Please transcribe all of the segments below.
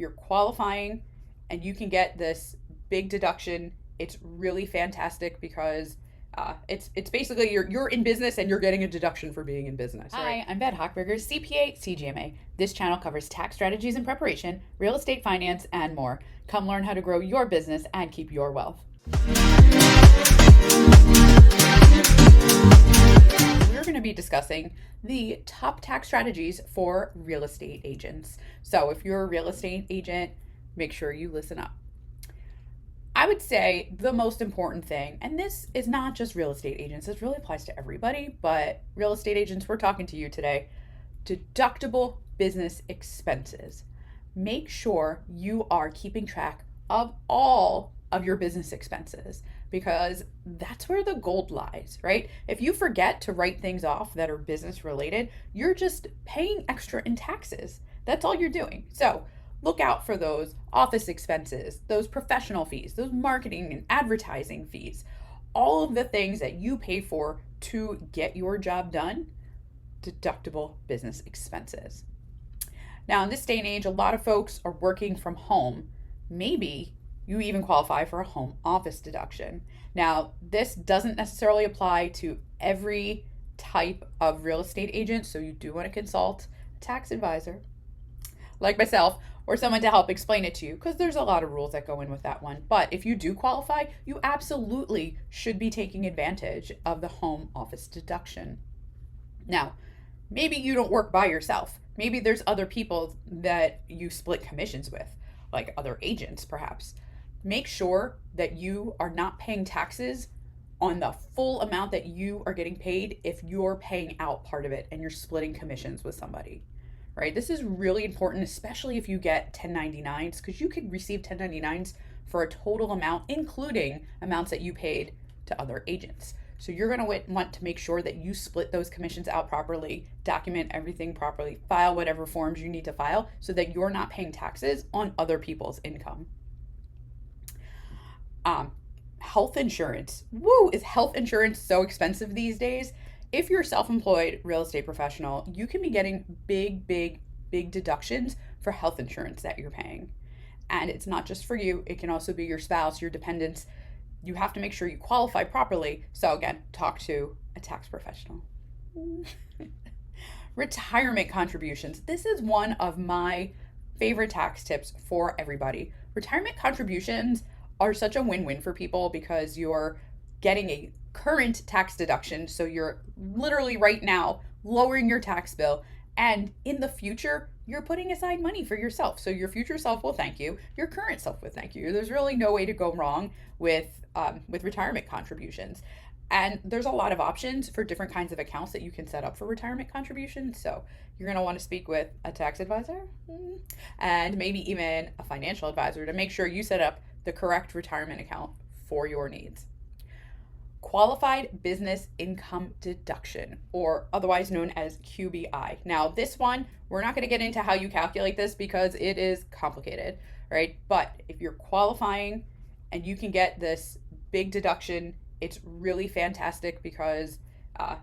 you're qualifying and you can get this big deduction, it's really fantastic because it's basically you're in business and you're getting a deduction for being in business. Right? Hi, I'm Bette Hochberger, CPA, CGMA. This channel covers tax strategies and preparation, real estate finance, and more. Come learn how to grow your business and keep your wealth. We're going to be discussing the top tax strategies for real estate agents. So if you're a real estate agent, make sure you listen up. I would say the most important thing, and this is not just real estate agents, this really applies to everybody, but real estate agents, we're talking to you today. Deductible business expenses. Make sure you are keeping track of all of your business expenses because that's where the gold lies, right? If you forget to write things off that are business related, you're just paying extra in taxes. That's all you're doing. So look out for those office expenses, those professional fees, those marketing and advertising fees, all of the things that you pay for to get your job done, deductible business expenses. Now, in this day and age, a lot of folks are working from home. Maybe you even qualify for a home office deduction. Now, this doesn't necessarily apply to every type of real estate agent, so you do want to consult a tax advisor like myself or someone to help explain it to you because there's a lot of rules that go in with that one. But if you do qualify, you absolutely should be taking advantage of the home office deduction. Now, maybe you don't work by yourself. Maybe there's other people that you split commissions with, like other agents perhaps. Make sure that you are not paying taxes on the full amount that you are getting paid if you're paying out part of it and you're splitting commissions with somebody. Right? This is really important, especially if you get 1099s, because you could receive 1099s for a total amount, including amounts that you paid to other agents. So you're going to want to make sure that you split those commissions out properly, document everything properly, file whatever forms you need to file so that you're not paying taxes on other people's income. Health insurance. Woo! Is health insurance so expensive these days? If you're a self-employed real estate professional, you can be getting big deductions for health insurance that you're paying. And it's not just for you, it can also be your spouse, your dependents. You have to make sure you qualify properly. So again, talk to a tax professional. Retirement contributions. This is one of my favorite tax tips for everybody. Retirement contributions are such a win-win for people because you're getting a current tax deduction. So you're literally right now lowering your tax bill. And in the future, you're putting aside money for yourself. So your future self will thank you. Your current self will thank you. There's really no way to go wrong with retirement contributions. And there's a lot of options for different kinds of accounts that you can set up for retirement contributions. So you're going to want to speak with a tax advisor and maybe even a financial advisor to make sure you set up the correct retirement account for your needs. Qualified Business Income Deduction, or otherwise known as QBI. Now, this one, we're not going to get into how you calculate this because it is complicated, right? But if you're qualifying and you can get this big deduction, it's really fantastic because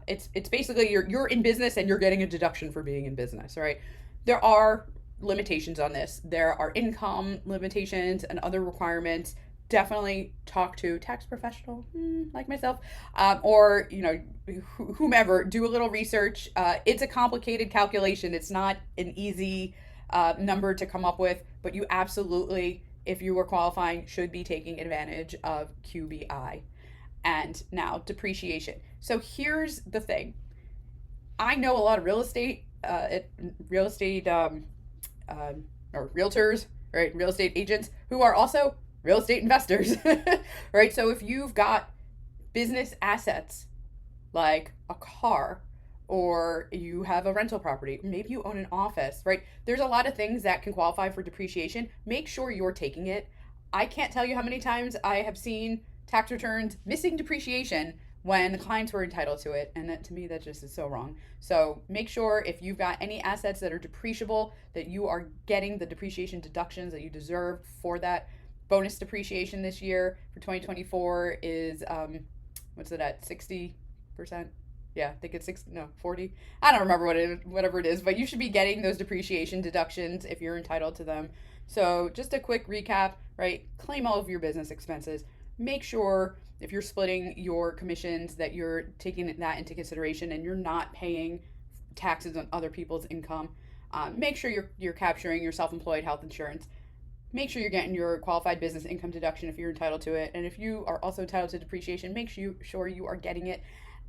it's basically you're in business and you're getting a deduction for being in business, right? There are limitations on this. There are income limitations and other requirements. Definitely talk to a tax professional like myself or whomever. Do a little research. It's a complicated calculation. It's not an easy number to come up with, but you absolutely, if you were qualifying, should be taking advantage of QBI. And now depreciation. So here's the thing. I know a lot of real estate or realtors, right? Real estate agents who are also real estate investors, right? So if you've got business assets like a car or you have a rental property, maybe you own an office, right? There's a lot of things that can qualify for depreciation. Make sure you're taking it. I can't tell you how many times I have seen tax returns missing depreciation when the clients were entitled to it. And that, to me, that just is so wrong. So make sure if you've got any assets that are depreciable, that you are getting the depreciation deductions that you deserve for that. Bonus depreciation this year for 2024 is, what's it at, 60%? Yeah, I think it's 40. I don't remember whatever it is, but you should be getting those depreciation deductions if you're entitled to them. So, just a quick recap, right? Claim all of your business expenses. Make sure if you're splitting your commissions that you're taking that into consideration and you're not paying taxes on other people's income. Make sure you're capturing your self-employed health insurance. Make sure you're getting your qualified business income deduction if you're entitled to it. And if you are also entitled to depreciation, make sure you are getting it.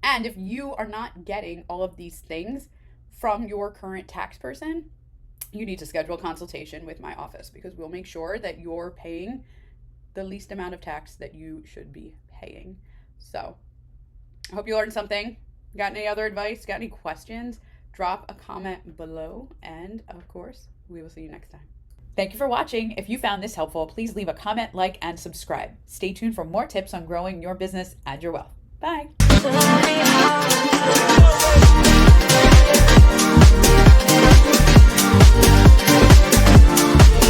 And if you are not getting all of these things from your current tax person, you need to schedule a consultation with my office because we'll make sure that you're paying the least amount of tax that you should be paying. So I hope you learned something. Got any other advice? Got any questions? Drop a comment below. And of course, we will see you next time. Thank you for watching. If you found this helpful, please leave a comment, like, and subscribe. Stay tuned for more tips on growing your business and your wealth. Bye.